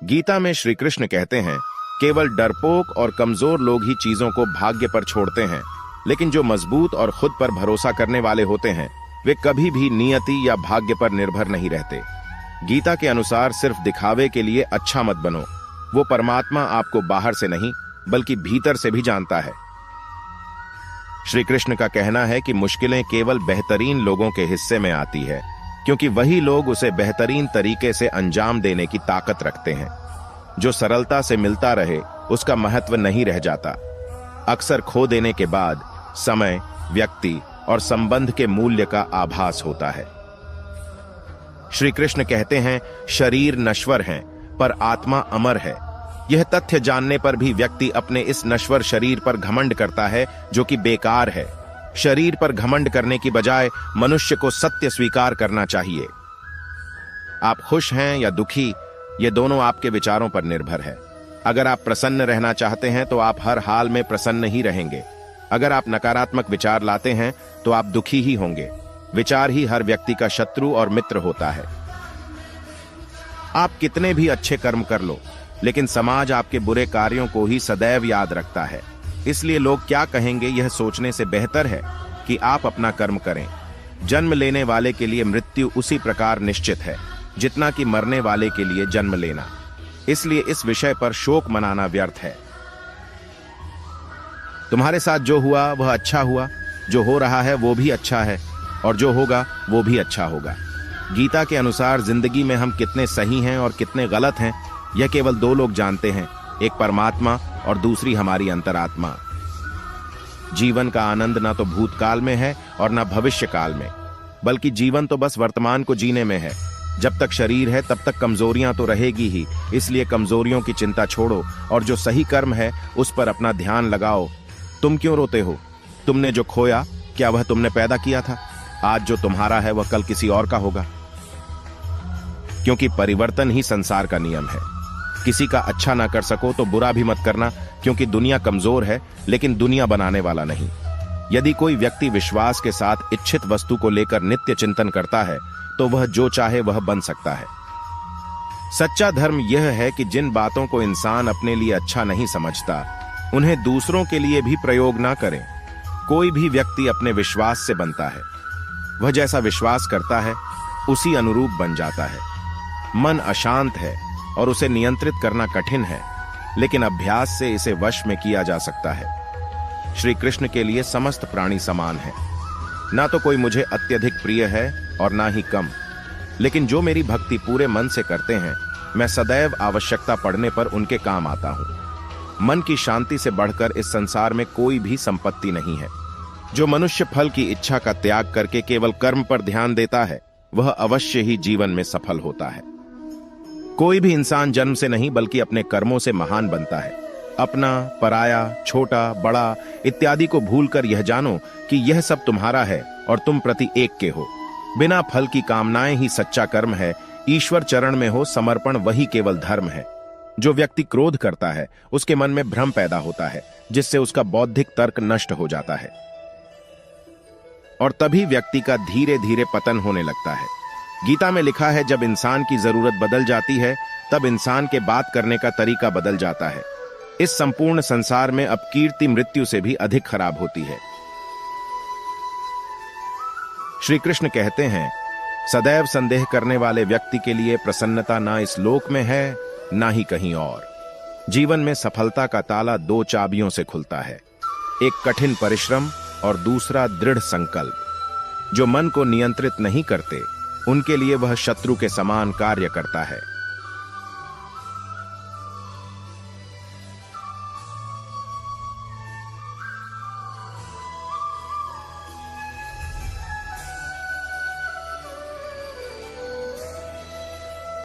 गीता में श्री कृष्ण कहते हैं, केवल डरपोक और कमजोर लोग ही चीजों को भाग्य पर छोड़ते हैं, लेकिन जो मजबूत और खुद पर भरोसा करने वाले होते हैं वे कभी भी नियति या भाग्य पर निर्भर नहीं रहते। गीता के अनुसार सिर्फ दिखावे के लिए अच्छा मत बनो। वो परमात्मा आपको बाहर से नहीं बल्कि भीतर से भी जानता है। श्री कृष्ण का कहना है कि मुश्किलें केवल बेहतरीन लोगों के हिस्से में आती है, क्योंकि वही लोग उसे बेहतरीन तरीके से अंजाम देने की ताकत रखते हैं। जो सरलता से मिलता रहे उसका महत्व नहीं रह जाता। अक्सर खो देने के बाद समय, व्यक्ति और संबंध के मूल्य का आभास होता है। श्री कृष्ण कहते हैं, शरीर नश्वर है पर आत्मा अमर है। यह तथ्य जानने पर भी व्यक्ति अपने इस नश्वर शरीर पर घमंड करता है, जो कि बेकार है। शरीर पर घमंड करने की बजाय मनुष्य को सत्य स्वीकार करना चाहिए। आप खुश हैं या दुखी, ये दोनों आपके विचारों पर निर्भर है। अगर आप प्रसन्न रहना चाहते हैं तो आप हर हाल में प्रसन्न ही रहेंगे। अगर आप नकारात्मक विचार लाते हैं तो आप दुखी ही होंगे। विचार ही हर व्यक्ति का शत्रु और मित्र होता है। आप कितने भी अच्छे कर्म कर लो, लेकिन समाज आपके बुरे कार्यों को ही सदैव याद रखता है। इसलिए लोग क्या कहेंगे यह सोचने से बेहतर है कि आप अपना कर्म करें। जन्म लेने वाले के लिए मृत्यु उसी प्रकार निश्चित है जितना कि मरने वाले के लिए जन्म लेना। इसलिए इस विषय पर शोक मनाना व्यर्थ है। तुम्हारे साथ जो हुआ वह अच्छा हुआ, जो हो रहा है वो भी अच्छा है, और जो होगा वो भी अच्छा होगा। गीता के अनुसार जिंदगी में हम कितने सही हैं और कितने गलत हैं यह केवल दो लोग जानते हैं, एक परमात्मा और दूसरी हमारी अंतरात्मा। जीवन का आनंद ना तो भूतकाल में है और ना भविष्य काल में, बल्कि जीवन तो बस वर्तमान को जीने में है। जब तक शरीर है तब तक कमजोरियां तो रहेगी ही, इसलिए कमजोरियों की चिंता छोड़ो और जो सही कर्म है उस पर अपना ध्यान लगाओ। तुम क्यों रोते हो? तुमने जो खोया क्या वह तुमने पैदा किया था? आज जो तुम्हारा है वह कल किसी और का होगा, क्योंकि परिवर्तन ही संसार का नियम है। किसी का अच्छा ना कर सको तो बुरा भी मत करना, क्योंकि दुनिया कमजोर है लेकिन दुनिया बनाने वाला नहीं। यदि कोई व्यक्ति विश्वास के साथ इच्छित वस्तु को लेकर नित्य चिंतन करता है तो वह जो चाहे वह बन सकता है। सच्चा धर्म यह है कि जिन बातों को इंसान अपने लिए अच्छा नहीं समझता उन्हें दूसरों के लिए भी प्रयोग ना करें। कोई भी व्यक्ति अपने विश्वास से बनता है। वह जैसा विश्वास करता है उसी अनुरूप बन जाता है। मन अशांत है और उसे नियंत्रित करना कठिन है, लेकिन अभ्यास से इसे वश में किया जा सकता है। श्री कृष्ण के लिए समस्त प्राणी समान है। ना तो कोई मुझे अत्यधिक प्रिय है और ना ही कम, लेकिन जो मेरी भक्ति पूरे मन से करते हैं मैं सदैव आवश्यकता पड़ने पर उनके काम आता हूं। मन की शांति से बढ़कर इस संसार में कोई भी संपत्ति नहीं है। जो मनुष्य फल की इच्छा का त्याग करके केवल कर्म पर ध्यान देता है वह अवश्य ही जीवन में सफल होता है। कोई भी इंसान जन्म से नहीं बल्कि अपने कर्मों से महान बनता है। अपना, पराया, छोटा, बड़ा इत्यादि को भूलकर यह जानो कि यह सब तुम्हारा है और तुम प्रति एक के हो। बिना फल की कामनाएं ही सच्चा कर्म है। ईश्वर चरण में हो समर्पण वही केवल धर्म है। जो व्यक्ति क्रोध करता है उसके मन में भ्रम पैदा होता है, जिससे उसका बौद्धिक तर्क नष्ट हो जाता है और तभी व्यक्ति का धीरे धीरे पतन होने लगता है। गीता में लिखा है, जब इंसान की जरूरत बदल जाती है तब इंसान के बात करने का तरीका बदल जाता है। इस संपूर्ण संसार में अब कीर्ति मृत्यु से भी अधिक खराब होती है। श्री कृष्ण कहते हैं, सदैव संदेह करने वाले व्यक्ति के लिए प्रसन्नता ना इस लोक में है ना ही कहीं और। जीवन में सफलता का ताला दो चाबियों से खुलता है, एक कठिन परिश्रम और दूसरा दृढ़ संकल्प। जो मन को नियंत्रित नहीं करते उनके लिए वह शत्रु के समान कार्य करता है।